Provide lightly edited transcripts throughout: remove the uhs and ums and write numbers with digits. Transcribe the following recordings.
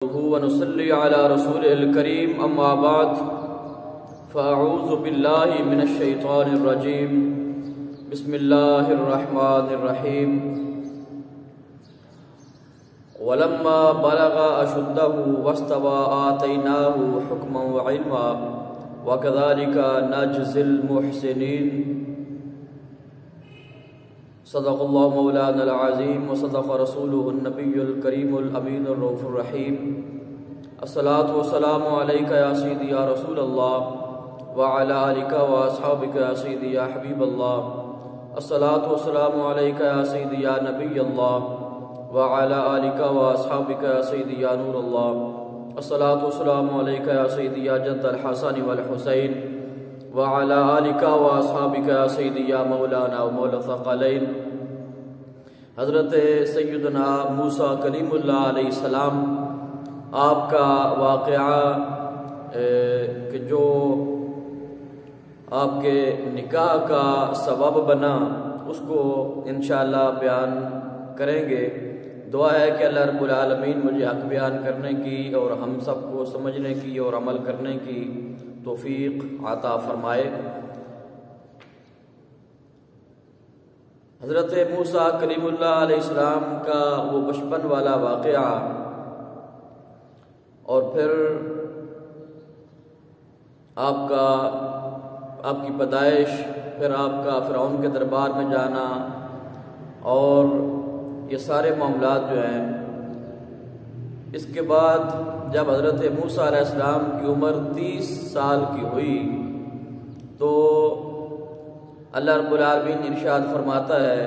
ونصلي على رسوله الكريم أما بعد فأعوذ بالله من الشيطان الرجيم بسم الله الرحمن الرحيم ولما بلغ أشده واستوى آتيناه حكما وعلما وكذلك نجزي المحسنين صدق الله مولانا العظيم وصدق رسوله النبي الكريم الأمين الرؤوف الرحيم الصلاة والسلام عليك يا سيدي يا رسول الله وعلى آلك وأصحابك يا سيدي يا حبيب الله الصلاة والسلام عليك يا سيدي يا نبي الله وعلى آلك وأصحابك يا سيدي يا نور الله الصلاة والسلام عليك يا سيدي يا جد الحسن والحسين وعلى آلك وأصحابك يا سيدي يا مولانا ومولا الثقلين حضرت سیدنا موسیٰ کلیم اللہ علیہ السلام آپ کا واقعہ کہ جو آپ کے نکاح کا سبب بنا اس کو انشاءاللہ بیان کریں گے۔ دعا ہے کہ اللہ رب العالمین مجھے حق بیان کرنے کی اور ہم سب کو سمجھنے کی اور عمل کرنے کی توفیق عطا فرمائے۔ حضرت موسیٰ کلیم اللہ علیہ السلام کا وہ بچپن والا واقعہ اور پھر آپ کی پیدائش، پھر آپ کا فرعون کے دربار میں جانا اور یہ سارے معاملات جو ہیں، اس کے بعد جب حضرت موسیٰ علیہ السلام کی عمر 30 سال کی ہوئی تو اللہ رب العالمین ارشاد فرماتا ہے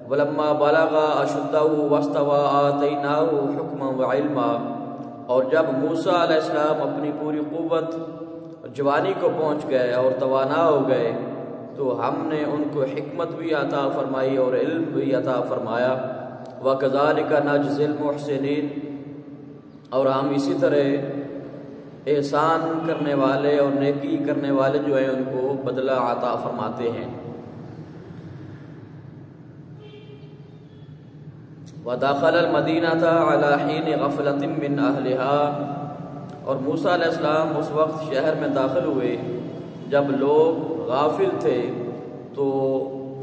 وَلَمَّا بَلَغَ أَشُدَّهُ وَاسْتَوَى آتَيْنَاهُ حُكْمًا وَعِلْمًا، اور جب موسیٰ علیہ السلام اپنی پوری قوت جوانی کو پہنچ گئے اور توانا ہو گئے تو ہم نے ان کو حکمت بھی عطا فرمائی اور علم بھی عطا فرمایا۔ وَكَذَلِكَ نَجْزِي الْمُحْسِنِينَ، اور ہم اسی طرح احسان کرنے والے اور نیکی کرنے والے جو ہیں ان کو بدلہ عطا فرماتے ہیں۔ وَدَخَلَ الْمَدِينَةَ عَلَى حِينِ غَفْلَةٍ مِّنْ أَهْلِهَا، اور موسیٰ علیہ السلام اس وقت شہر میں داخل ہوئے جب لوگ غافل تھے تو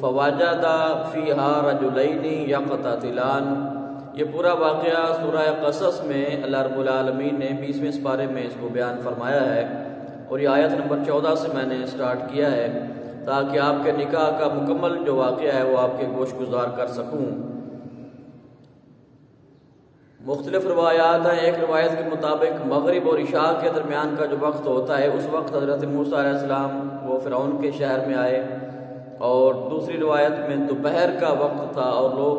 فوجد فیہا رجلین یقتتلان، یہ پورا واقعہ سورہ قصص میں اللہ رب العالمین نے 20ویں سپارے میں اس کو بیان فرمایا ہے، اور یہ آیت نمبر 14 سے میں نے سٹارٹ کیا ہے تاکہ آپ کے نکاح کا مکمل جو واقعہ ہے وہ آپ کے گوش گزار کر سکوں۔ مختلف روایات ہیں، ایک روایت کے مطابق مغرب اور عشاء کے درمیان کا جو وقت ہوتا ہے اس وقت حضرت موسیٰ علیہ السلام وہ فرعون کے شہر میں آئے، اور دوسری روایت میں دوپہر کا وقت تھا، اور لوگ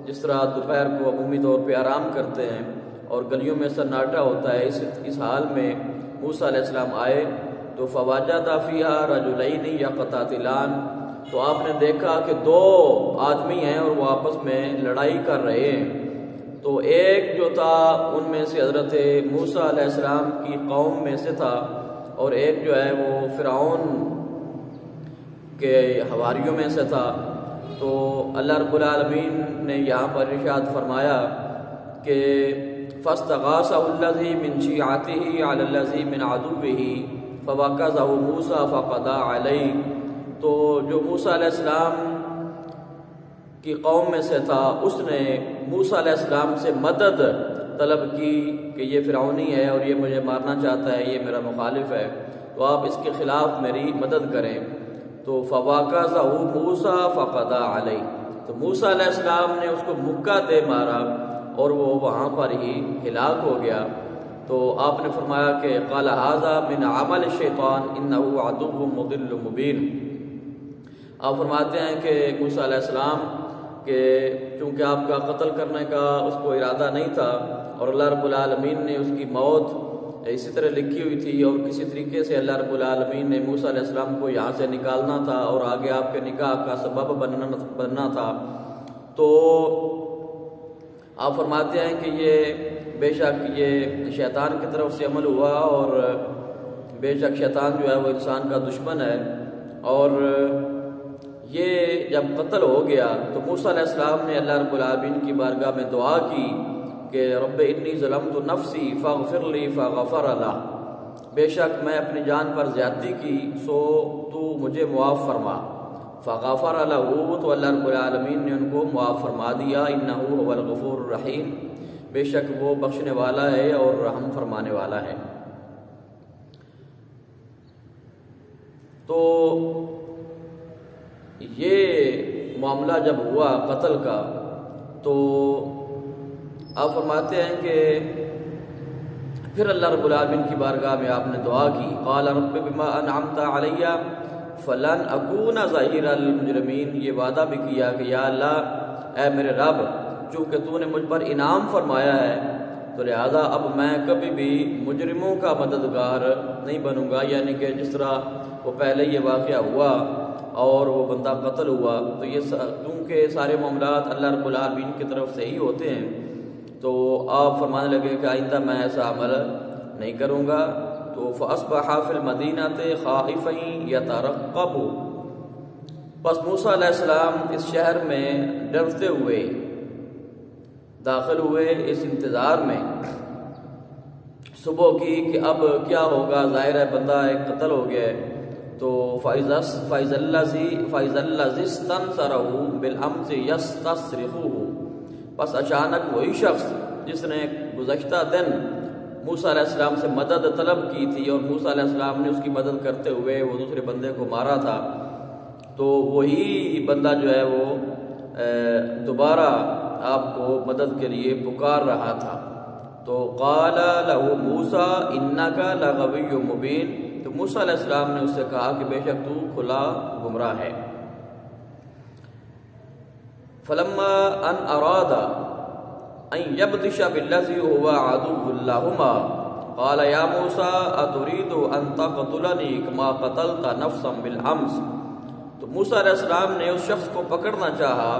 جس طرح دوپہر کو عمومی طور پہ آرام کرتے ہیں اور گلیوں میں سناٹا ہوتا ہے، اس حال میں موسیٰ علیہ السلام آئے تو فوجد فیہا رجلین یقتتلان، تو آپ نے دیکھا کہ 2 آدمی ہیں اور وہ آپس میں لڑائی کر رہے ہیں۔ تو ایک جو تھا ان میں سے حضرت موسیٰ علیہ السلام کی قوم میں سے تھا، اور ایک جو ہے وہ فرعون کے حواریوں میں سے تھا۔ تو اللہ رب العالمین نے یہاں پر ارشاد فرمایا کہ فَاسْتَغَاثَهُ الَّذِي مِنْ شِيعَتِهِ عَلَى الَّذِي مِنْ عَدُوِّهِ فَوَكَّزَهُ مُوسَىٰ فَقَضَىٰ عَلَيْهِ، تو جو موسیٰ علیہ السلام کی قوم میں سے تھا اس نے موسیٰ علیہ السلام سے مدد طلب کی کہ یہ فرعونی ہے اور یہ مجھے مارنا چاہتا ہے، یہ میرا مخالف ہے، تو آپ اس کے خلاف میری مدد کریں۔ تو فَوَكَّزَهُ مُوسَىٰ فَقَضَىٰ عَلَيْهِ، تو موسیٰ علیہ السلام نے اس کو مکہ دے مارا اور وہ وہاں پر ہی ہلاک ہو گیا۔ تو آپ نے فرمایا کہ قَالَ هَذَا مِنْ عَمَلِ الشَّيْطَانِ إِنَّهُ عَدُوٌّ مُضِلٌّ مُبِينٌ، آپ فرماتے ہیں کہ موسیٰ علیہ السلام کہ چونکہ آپ کا قتل کرنے کا اس کو ارادہ نہیں تھا اور اللہ رب العالمین نے اس کی موت اسی طرح لکھی ہوئی تھی، اور کسی طریقے سے اللہ رب العالمین نے موسیٰ علیہ السلام کو یہاں سے نکالنا تھا اور آگے آپ کے نکاح کا سبب بننا تھا، تو آپ فرماتے ہیں کہ یہ بے شک یہ شیطان کی طرف سے عمل ہوا، اور بے شک شیطان جو ہے وہ انسان کا دشمن ہے، اور یہ جب قتل ہو گیا تو موسیٰ علیہ السلام نے اللہ رب العالمین کی بارگاہ میں دعا کی کہ رب انی ظلمت نفسی فاغفر لی فغفر لہ، بے شک میں اپنی جان پر زیادتی کی سو تو مجھے معاف فرما۔ فغفر لہ، تو اللہ رب العالمین نے ان کو معاف فرما دیا۔ انہ هو الغفور الرحیم، بے شک وہ بخشنے والا ہے اور رحم فرمانے والا ہے۔ تو یہ معاملہ جب ہوا قتل کا تو آپ فرماتے ہیں کہ پھر اللہ رب العالمین کی بارگاہ میں آپ نے دعا کی، قال رب بما انعمت علی فلن اکون ظہیرا للمجرمین، یہ وعدہ بھی کیا کہ یا اللہ اے میرے رب، چونکہ تو نے مجھ پر انعام فرمایا ہے تو لہذا اب میں کبھی بھی مجرموں کا مددگار نہیں بنوں گا، یعنی کہ جس طرح وہ پہلے یہ واقعہ ہوا اور وہ بندہ قتل ہوا تو یہ کیونکہ سارے معاملات اللہ رب العالمین کی طرف سے ہی ہوتے ہیں، تو آپ فرمانے لگے کہ آئندہ میں ایسا عمل نہیں کروں گا۔ تو فَأَصْبَحَ فِي الْمَدِينَةِ خَائِفًا يَتَرَقَّبُ، پس موسیٰ علیہ السلام اس شہر میں ڈرتے ہوئے داخل ہوئے، اس انتظار میں صبح کی کہ اب کیا ہوگا، ظاہر ہے بندہ ایک قتل ہو گیا ہے۔ تو فَإِذَا الَّذِي اسْتَنصَرَهُ بِالْأَمْسِ يَسْتَصْرِخُهُ، پس اچانک وہی شخص جس نے گزشتہ دن موسیٰ علیہ السلام سے مدد طلب کی تھی اور موسیٰ علیہ السلام نے اس کی مدد کرتے ہوئے وہ دوسرے بندے کو مارا تھا، تو وہی بندہ جو ہے وہ دوبارہ آپ کو مدد کے لیے پکار رہا تھا۔ تو قال له موسیٰ انک لغوی مبین، تو موسیٰ علیہ السلام نے اس سے کہا کہ بے شک تو کھلا گمراہ ہے۔ فلما ان اراد ان یبطش بالذی هو عدو لهما قال یا موسیٰ اتريد ان تقتلنی کما قتلت نفسا بالامس، تو موسیٰ علیہ السلام نے اس شخص کو پکڑنا چاہا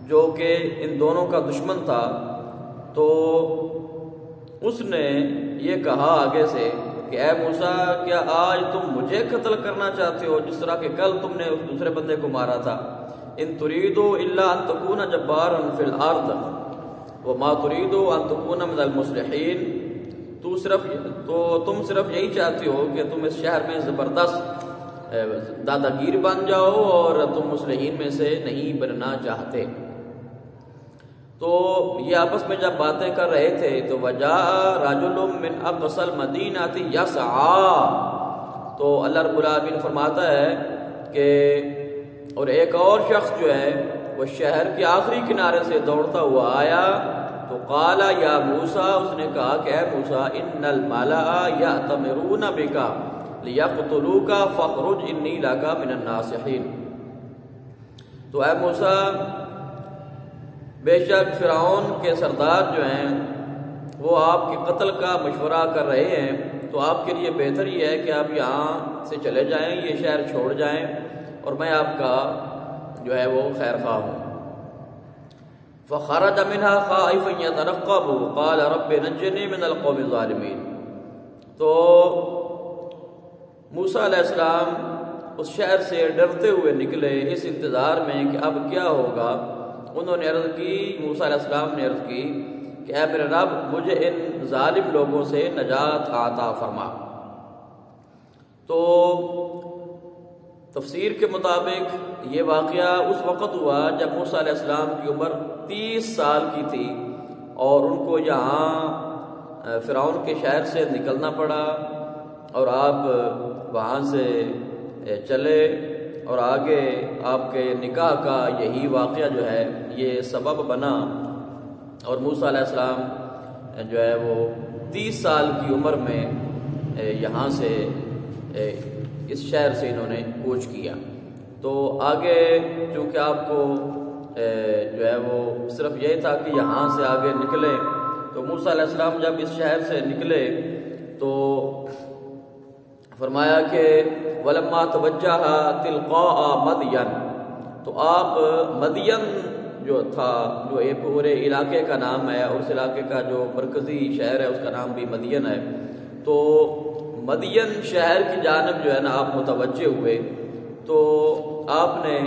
جو کہ ان دونوں کا دشمن تھا، تو اس نے یہ کہا آگے سے کہ اے موسیٰ کیا آج تم مجھے قتل کرنا چاہتے ہو جس طرح کہ کل تم نے اس دوسرے بندے کو مارا تھا؟ ان تريد الا ان تكون جبارا في الارض وما تريد ان تكون من المصلحين، تم صرف یہی چاہتے ہو کہ تم اس شہر میں زبردست دادا گیر بن جاؤ اور تم مصلحین میں سے نہیں بننا چاہتے۔ تو یہ آپس میں جب باتیں کر رہے تھے تو وجاء رجل من اقصى المدینہ یسعی، تو اللہ رب العالمین فرماتا ہے کہ اور ایک اور شخص جو ہے وہ شہر کے آخری کنارے سے دوڑتا ہوا آیا، تو قال یا موسیٰ، اس نے کہا کہ اے موسیٰ ان الملأ یأتمرون بک لیقتلوک فاخرج انی لک من الناصحین، تو اے موسیٰ بے شک فرعون کے سردار جو ہیں وہ آپ کے قتل کا مشورہ کر رہے ہیں، تو آپ کے لیے بہتر یہ ہے کہ آپ یہاں سے چلے جائیں، یہ شہر چھوڑ جائیں اور میں آپ کا جو ہے وہ خیر خواہ ہوں۔ فخرج منها خائفا يترقب قال رب نجني من القوم الظالمين، تو موسیٰ علیہ السلام اس شہر سے ڈرتے ہوئے نکلے اس انتظار میں کہ اب کیا ہوگا۔ انہوں نے عرض کی، موسیٰ علیہ السلام نے عرض کی کہ اے میرے رب مجھے ان ظالم لوگوں سے نجات عطا فرما۔ تو تفسیر کے مطابق یہ واقعہ اس وقت ہوا جب موسیٰ علیہ السلام کی عمر 30 سال کی تھی اور ان کو یہاں فرعون کے شہر سے نکلنا پڑا اور آپ وہاں سے چلے اور آگے آپ کے نکاح کا یہی واقعہ جو ہے یہ سبب بنا، اور موسیٰ علیہ السلام جو ہے وہ 30 سال کی عمر میں یہاں سے اس شہر سے انہوں نے کوچ کیا۔ تو آگے چونکہ آپ کو جو ہے وہ صرف یہ تھا کہ یہاں سے آگے نکلے، تو موسیٰ علیہ السلام جب اس شہر سے نکلے تو فرمایا کہ وَلَمَّا تَوَجَّهَ تِلْقَاءَ مَدْيَنَ، تو آپ مدین جو تھا جو ایک پورے علاقے کا نام ہے اور اس علاقے کا جو مرکزی شہر ہے اس کا نام بھی مدین ہے، تو مدین شہر کی جانب جو ہے نا آپ متوجہ ہوئے، تو آپ نے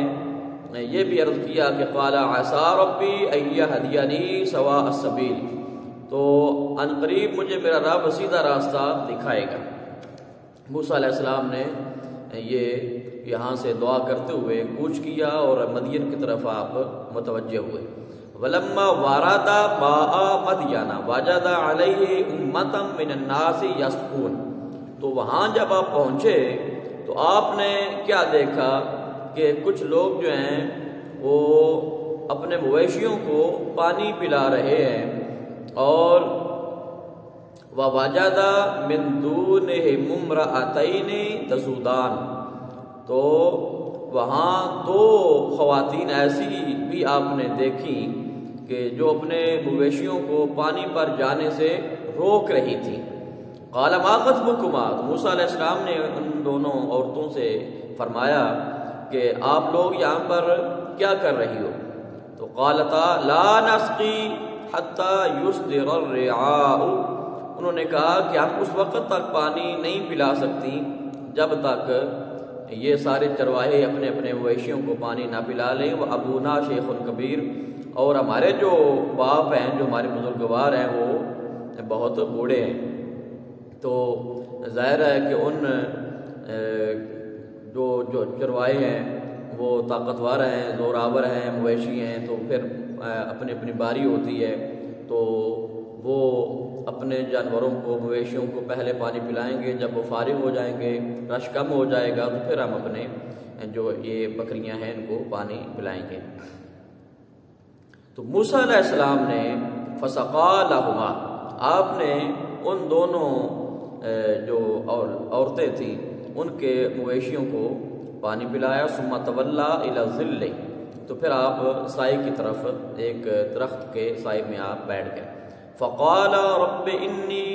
یہ بھی عرض کیا کہ قال عسى ربی ان یہدینی سواء السبیل، تو ان قریب مجھے میرا رب سیدھا راستہ دکھائے گا۔ موسیٰ علیہ السلام نے یہ یہاں سے دعا کرتے ہوئے کوچ کیا اور مدین کی طرف آپ متوجہ ہوئے۔ وَلَمَّا وَارَدَ مَاءَ مَدْيَنَ وَجَدَ عَلَيْهِ أُمَّةً مِّنَ النَّاسِ يَسْقُونَ، تو وہاں جب آپ پہنچے تو آپ نے کیا دیکھا کہ کچھ لوگ جو ہیں وہ اپنے مویشیوں کو پانی پلا رہے ہیں، اور وَوَجَدَ مِن دُونِهِمْ امْرَأَتَيْنِ تَذُودَانِ، تو وہاں دو خواتین ایسی بھی آپ نے دیکھی کہ جو اپنے مویشیوں کو پانی پر جانے سے روک رہی تھی۔ قَالَ مَا خَطْبُكُمَا، تو موسیٰ علیہ السلام نے ان دونوں عورتوں سے فرمایا کہ آپ لوگ یہاں پر کیا کر رہی ہو؟ تو قالتا لا نسقی حتی یصدر الرعاء، انہوں نے کہا کہ ہم اس وقت تک پانی نہیں پلا سکتی جب تک یہ سارے چرواہے اپنے اپنے مویشیوں کو پانی نہ پلا لیں۔ وہ ابونا شیخ کبیر، اور ہمارے جو باپ ہیں، جو ہمارے بزرگوار ہیں، وہ بہت بوڑھے ہیں۔ تو ظاہر ہے کہ ان جو چرواہے ہیں وہ طاقتور ہیں، زوراور ہیں، مویشی ہیں، تو پھر اپنی اپنی باری ہوتی ہے، تو وہ اپنے جانوروں کو، مویشیوں کو پہلے پانی پلائیں گے، جب وہ فارغ ہو جائیں گے، رش کم ہو جائے گا، تو پھر ہم اپنے جو یہ بکریاں ہیں ان کو پانی پلائیں گے۔ تو موسیٰ علیہ السلام نے فسقا لہما، آپ نے ان دونوں جو عورتیں تھیں ان کے مویشیوں کو پانی پلایا۔ ثم تولی الی الظل، تو پھر آپ سائے کی طرف، ایک درخت کے سائے میں آپ بیٹھ گئے۔ فقال رب انی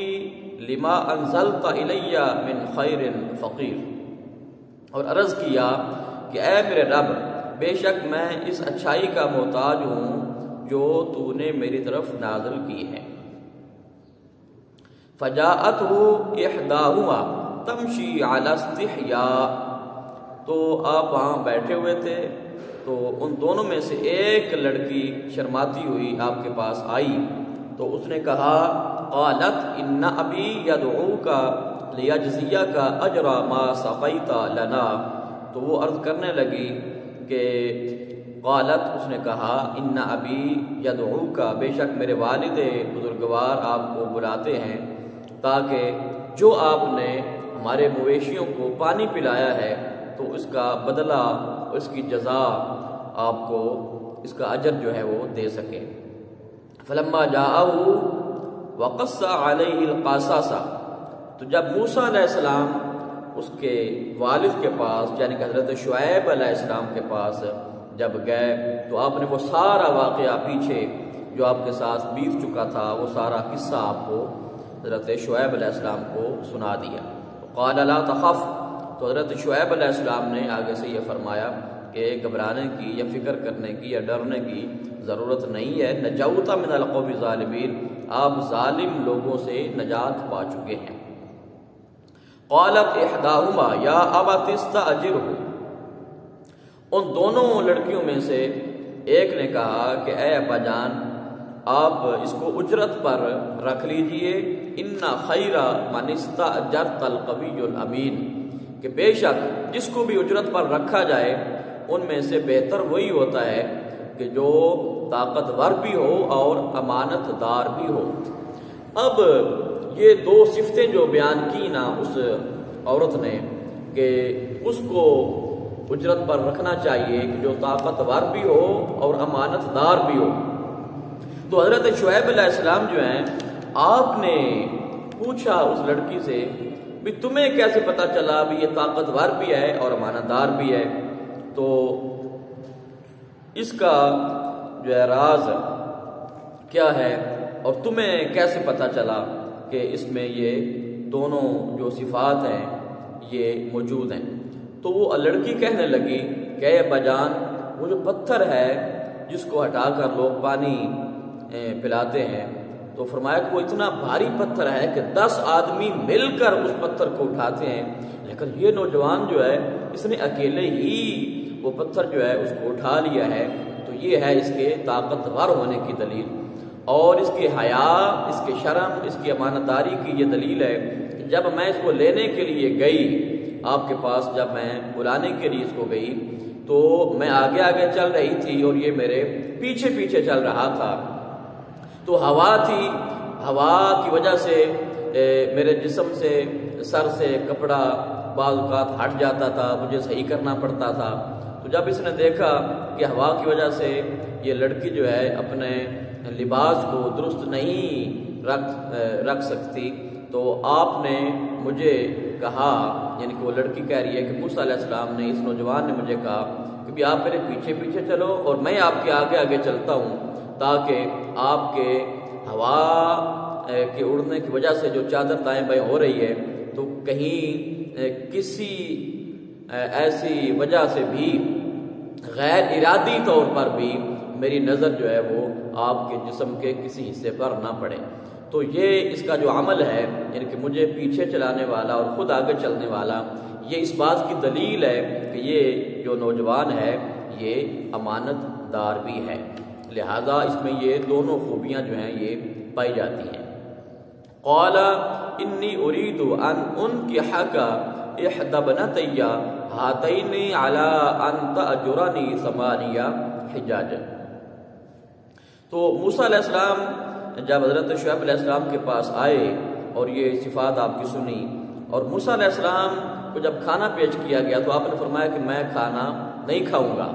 لما انزلت الی من خیر فقیر، اور عرض کیا کہ اے میرے رب، بے شک میں اس اچھائی کا محتاج ہوں جو تو نے میری طرف نازل کی ہے۔ فجاءته احداهما تمشی علی استحیاء، تو آپ وہاں بیٹھے ہوئے تھے، تو ان دونوں میں سے ایک لڑکی شرماتی ہوئی آپ کے پاس آئی، تو اس نے کہا قالت ان ابی یدعوک لیجزیک اجر ما سقیت لنا، تو وہ عرض کرنے لگی کہ قالت، اس نے کہا ان ابی یدعوک، بے شک میرے والد بزرگوار آپ کو بلاتے ہیں تاکہ جو آپ نے ہمارے مویشیوں کو پانی پلایا ہے تو اس کا بدلہ، اس کی جزا آپ کو، اس کا اجر جو ہے وہ دے سکے۔ فلما جاءه وقص علیہ القصص، تو جب موسیٰ علیہ السلام اس کے والد کے پاس، یعنی کہ حضرت شعیب علیہ السلام کے پاس جب گئے، تو آپ نے وہ سارا واقعہ پیچھے جو آپ کے ساتھ بیت چکا تھا، وہ سارا قصہ آپ کو حضرت شعیب علیہ السلام کو سنا دیا۔ قال لا تخف، تو حضرت شعیب علیہ السلام نے آگے سے یہ فرمایا کہ گھبرانے کی یا فکر کرنے کی یا ڈرنے کی ضرورت نہیں ہے، نجوت من القوم الظالمین، آپ ظالم لوگوں سے نجات پا چکے ہیں۔ قالت احداہما یا ابت استاجرہ، ان دونوں لڑکیوں میں سے ایک نے کہا کہ اے ابا جان، آپ اس کو اجرت پر رکھ لیجئے، ان خیر من استاجرت القوی الامین، کہ بے شک جس کو بھی اجرت پر رکھا جائے ان میں سے بہتر وہی ہوتا ہے کہ جو طاقتور بھی ہو اور امانت دار بھی ہو۔ اب یہ دو صفتیں جو بیان کی نا اس عورت نے کہ اس کو اجرت پر رکھنا چاہیے کہ جو طاقتور بھی ہو اور امانت دار بھی ہو، تو حضرت شعیب علیہ السلام جو ہیں، آپ نے پوچھا اس لڑکی سے بھی تمہیں کیسے پتہ چلا بھی یہ طاقتور بھی ہے اور امانت دار بھی ہے؟ تو اس کا جو ہے راز کیا ہے اور تمہیں کیسے پتہ چلا کہ اس میں یہ دونوں جو صفات ہیں یہ موجود ہیں؟ تو وہ لڑکی کہنے لگی کہ اے ابا جان، وہ جو پتھر ہے جس کو ہٹا کر لوگ پانی پلاتے ہیں، تو فرمایا کہ وہ اتنا بھاری پتھر ہے کہ 10 آدمی مل کر اس پتھر کو اٹھاتے ہیں، لیکن یہ نوجوان جو ہے اس نے اکیلے ہی وہ پتھر جو ہے اس کو اٹھا لیا ہے، تو یہ ہے اس کے طاقتور ہونے کی دلیل۔ اور اس کے حیا، اس کے شرم، اس کی امانت داری کی یہ دلیل ہے کہ جب میں اس کو لینے کے لیے گئی آپ کے پاس، جب میں بلانے کے لیے اس کو گئی تو میں آگے آگے چل رہی تھی اور یہ میرے پیچھے پیچھے چل رہا تھا۔ تو ہوا تھی، ہوا کی وجہ سے میرے جسم سے، سر سے کپڑا بعض اوقات ہٹ جاتا تھا، مجھے صحیح کرنا پڑتا تھا۔ تو جب اس نے دیکھا کہ ہوا کی وجہ سے یہ لڑکی جو ہے اپنے لباس کو درست نہیں رکھ سکتی، تو آپ نے مجھے کہا، یعنی کہ وہ لڑکی کہہ رہی ہے کہ موسیٰ علیہ السلام نے، اس نوجوان نے مجھے کہا کہ بھی آپ میرے پیچھے پیچھے چلو اور میں آپ کے آگے آگے چلتا ہوں، تاکہ آپ کے ہوا کے اڑنے کی وجہ سے جو چادر دائیں بائیں ہو رہی ہے تو کہیں کسی ایسی وجہ سے بھی غیر ارادی طور پر بھی میری نظر جو ہے وہ آپ کے جسم کے کسی حصے پر نہ پڑے۔ تو یہ اس کا جو عمل ہے، یعنی کہ مجھے پیچھے چلانے والا اور خود آگے چلنے والا، یہ اس بات کی دلیل ہے کہ یہ جو نوجوان ہے یہ امانت دار بھی ہے، لہذا اس میں یہ دونوں خوبیاں جو ہیں یہ پائی جاتی ہیں۔ قال انی اريد ان انکحک احدی ابنتی ہاتین علی ان تأجرنی 8 حجاج۔ تو موسیٰ علیہ السلام جب حضرت شعیب علیہ السلام کے پاس آئے اور یہ صفات آپ کی سنی، اور موسیٰ علیہ السلام کو جب کھانا پیش کیا گیا تو آپ نے فرمایا کہ میں کھانا نہیں کھاؤں گا۔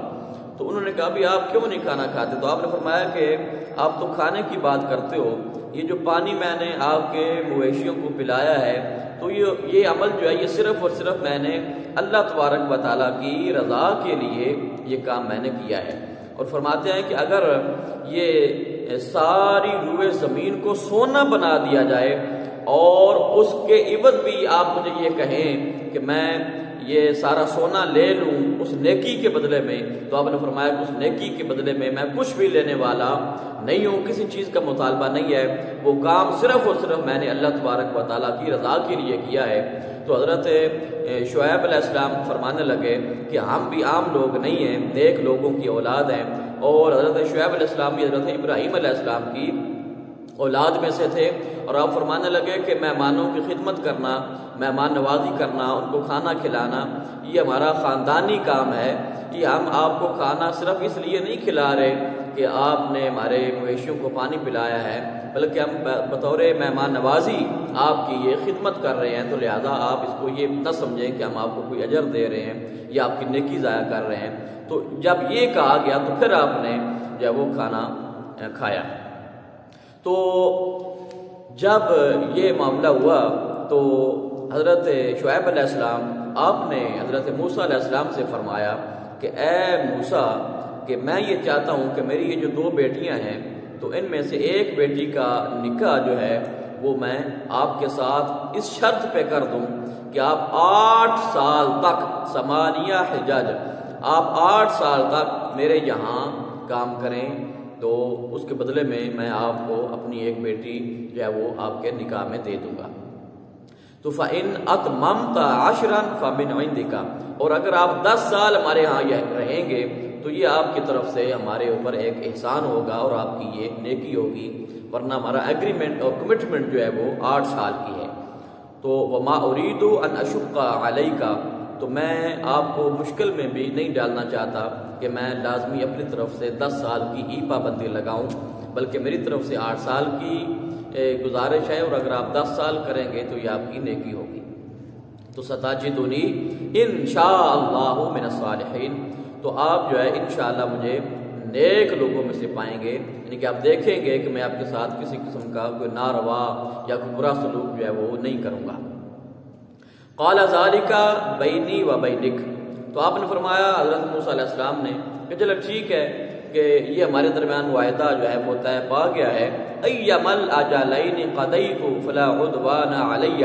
تو انہوں نے کہا بھی آپ کیوں نہیں کھانا کھاتے؟ تو آپ نے فرمایا کہ آپ تو کھانے کی بات کرتے ہو، یہ جو پانی میں نے آپ کے مویشیوں کو پلایا ہے تو یہ عمل جو ہے یہ صرف اور صرف میں نے اللہ تبارک و تعالیٰ کی رضا کے لیے یہ کام میں نے کیا ہے۔ اور فرماتے ہیں کہ اگر یہ ساری روئے زمین کو سونا بنا دیا جائے اور اس کے عوض بھی آپ مجھے یہ کہیں کہ میں یہ سارا سونا لے لوں اس نیکی کے بدلے میں، تو آپ نے فرمایا کہ اس نیکی کے بدلے میں میں کچھ بھی لینے والا نہیں ہوں، کسی چیز کا مطالبہ نہیں ہے، وہ کام صرف اور صرف میں نے اللہ تبارک و تعالیٰ کی رضا کے لیے کیا ہے۔ تو حضرت شعیب علیہ السلام فرمانے لگے کہ ہم بھی عام لوگ نہیں ہیں، نیک لوگوں کی اولاد ہیں، اور حضرت شعیب علیہ السلام بھی حضرت ابراہیم علیہ السلام کی اولاد میں سے تھے، اور آپ فرمانے لگے کہ مہمانوں کی خدمت کرنا، مہمان نوازی کرنا، ان کو کھانا کھلانا، یہ ہمارا خاندانی کام ہے۔ یہ ہم آپ کو کھانا صرف اس لیے نہیں کھلا رہے کہ آپ نے ہمارے مویشیوں کو پانی پلایا ہے، بلکہ ہم بطور مہمان نوازی آپ کی یہ خدمت کر رہے ہیں، تو لہذا آپ اس کو یہ نہ سمجھیں کہ ہم آپ کو کوئی اجر دے رہے ہیں یا آپ کی نیکی ضائع کر رہے ہیں۔ تو جب یہ کہا گیا تو پھر آپ نے جو وہ کھانا کھایا۔ تو جب یہ معاملہ ہوا تو حضرت شعیب علیہ السلام آپ نے حضرت موسیٰ علیہ السلام سے فرمایا کہ اے موسیٰ، کہ میں یہ چاہتا ہوں کہ میری یہ جو 2 بیٹیاں ہیں تو ان میں سے ایک بیٹی کا نکاح جو ہے وہ میں آپ کے ساتھ اس شرط پہ کر دوں کہ آپ 8 سال تک 8 حجاج، آپ 8 سال تک میرے یہاں کام کریں، تو اس کے بدلے میں آپ کو اپنی ایک بیٹی جو ہے وہ آپ کے نکاح میں دے دوں گا۔ تو فَإِنْ أَتْمَمْتَ عَشْرًا فَمِنْ عِنْدِكَ، اور اگر آپ 10 سال ہمارے ہاں رہیں گے تو یہ آپ کی طرف سے ہمارے اوپر ایک احسان ہوگا اور آپ کی یہ نیکی ہوگی، ورنہ ہمارا ایگریمنٹ اور کمٹمنٹ جو ہے وہ 8 سال کی ہے۔ تو وَمَا أُرِيدُ أَنْ أَشُقَّ عَلَيْكَ، تو میں آپ کو مشکل میں بھی نہیں ڈالنا چاہتا کہ میں لازمی اپنی طرف سے 10 سال کی ہی پابندی لگاؤں، بلکہ میری طرف سے 8 سال کی گزارش ہے، اور اگر آپ 10 سال کریں گے تو یہ آپ کی نیکی ہوگی۔ تو ستاجدنی انشاءاللہ من الصالحین، تو آپ جو ہے انشاءاللہ مجھے نیک لوگوں میں سے پائیں گے، یعنی کہ آپ دیکھیں گے کہ میں آپ کے ساتھ کسی قسم کا کوئی ناروا یا کوئی برا سلوک جو ہے وہ نہیں کروں گا۔ قال ذالک بینی و بینک، تو آپ نے فرمایا حضرت موسیٰ علیہ السلام نے کہ چلو ٹھیک ہے کہ یہ ہمارے درمیان معاہدہ جو ہے وہ طے پا گیا ہے، ایما الاجلین قضیت فلا عدوان علی،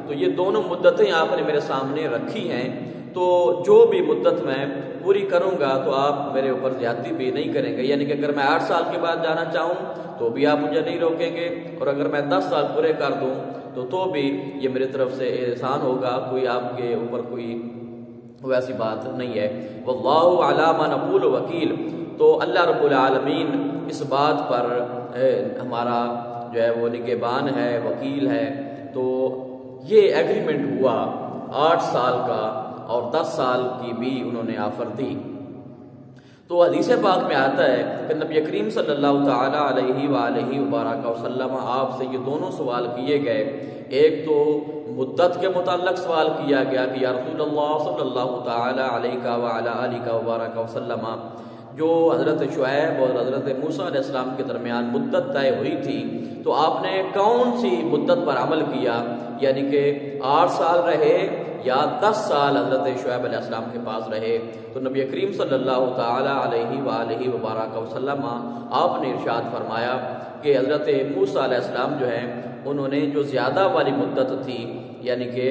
تو یہ دونوں مدتیں آپ نے میرے سامنے رکھی ہیں، تو جو بھی مدت میں پوری کروں گا تو آپ میرے اوپر زیادتی بھی نہیں کریں گے، یعنی کہ اگر میں 8 سال کے بعد جانا چاہوں تو بھی آپ مجھے نہیں روکیں گے، اور اگر میں 10 سال پورے کر دوں تو بھی یہ میری طرف سے احسان ہوگا، کوئی آپ کے اوپر کوئی وہ ایسی بات نہیں ہے۔ واللہ علی ما نقول وکیل، تو اللہ رب العالمین اس بات پر ہمارا جو ہے وہ نگہبان ہے، وکیل ہے۔ تو یہ ایگریمنٹ ہوا 8 سال کا، اور 10 سال کی بھی انہوں نے آفر دی۔ تو حدیث پاک میں آتا ہے کہ نبی کریم صلی اللہ تعالیٰ علیہ وآلہ وبارک وسلم آپ سے یہ دونوں سوال کیے گئے۔ ایک تو مدت کے متعلق سوال کیا گیا کہ یا رسول اللہ صلی اللہ تعالیٰ علیہ وعلی آلہ وبارک وسلم، جو حضرت شعیب اور حضرت موسیٰ علیہ السلام کے درمیان مدت طے ہوئی تھی، تو آپ نے کون سی مدت پر عمل کیا؟ یعنی کہ 8 سال رہے یا 10 سال حضرت شعیب علیہ السلام کے پاس رہے؟ تو نبی کریم صلی اللہ تعالیٰ علیہ وآلہ وبارک وسلم آپ نے ارشاد فرمایا کہ حضرت موسیٰ علیہ السلام جو ہیں انہوں نے جو زیادہ والی مدت تھی، یعنی کہ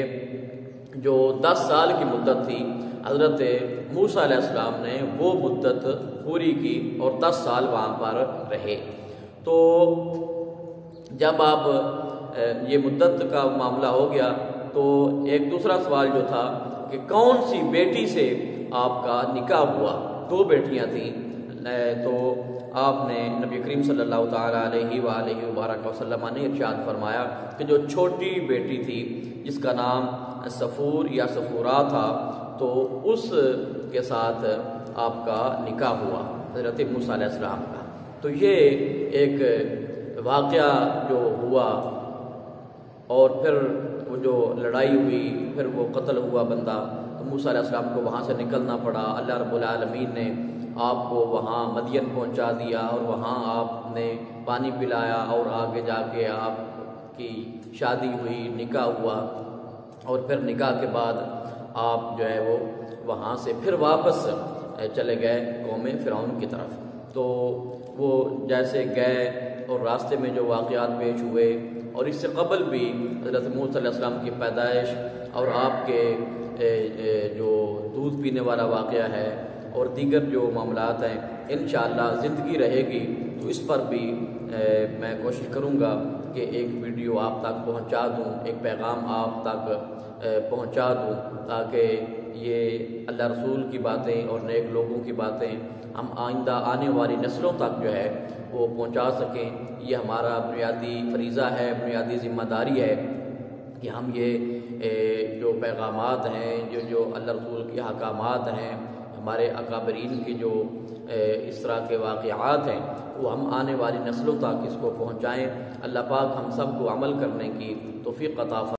جو 10 سال کی مدت تھی، حضرت موسیٰ علیہ السلام نے وہ مدت پوری کی اور 10 سال وہاں پر رہے۔ تو جب آپ یہ مدت کا معاملہ ہو گیا تو ایک دوسرا سوال جو تھا کہ کون سی بیٹی سے آپ کا نکاح ہوا؟ 2 بیٹیاں تھیں، تو آپ نے نبی کریم صلی اللہ تعالیٰ علیہ وآلہ وبارک وسلم نے ارشاد فرمایا کہ جو چھوٹی بیٹی تھی جس کا نام صفور یا صفورہ تھا، تو اس کے ساتھ آپ کا نکاح ہوا حضرت موسیٰ علیہ السلام کا۔ تو یہ ایک واقعہ جو ہوا، اور پھر وہ جو لڑائی ہوئی، پھر وہ قتل ہوا بندہ، تو موسیٰ علیہ السلام کو وہاں سے نکلنا پڑا۔ اللہ رب العالمین نے آپ کو وہاں مدین پہنچا دیا، اور وہاں آپ نے پانی پلایا، اور آگے جا کے آپ کی شادی ہوئی، نکاح ہوا، اور پھر نکاح کے بعد آپ جو ہے وہ وہاں سے پھر واپس چلے گئے قوم فرعون کی طرف۔ تو وہ جیسے گئے اور راستے میں جو واقعات پیش ہوئے، اور اس سے قبل بھی حضرت موسیٰ علیہ السلام کی پیدائش اور آپ کے جو دودھ پینے والا واقعہ ہے اور دیگر جو معاملات ہیں، انشاءاللہ زندگی رہے گی تو اس پر بھی میں کوشش کروں گا کہ ایک ویڈیو آپ تک پہنچا دوں، ایک پیغام آپ تک پہنچا دوں، تاکہ یہ اللہ رسول کی باتیں اور نیک لوگوں کی باتیں ہم آئندہ آنے والی نسلوں تک جو ہے وہ پہنچا سکیں۔ یہ ہمارا بنیادی فریضہ ہے، بنیادی ذمہ داری ہے کہ ہم یہ جو پیغامات ہیں، جو اللہ رسول کے احکامات ہیں، ہمارے اکابرین کی جو اس طرح کے واقعات ہیں، وہ ہم آنے والی نسلوں تک اس کو پہنچائیں۔ اللہ پاک ہم سب کو عمل کرنے کی توفیق عطا فرمائے۔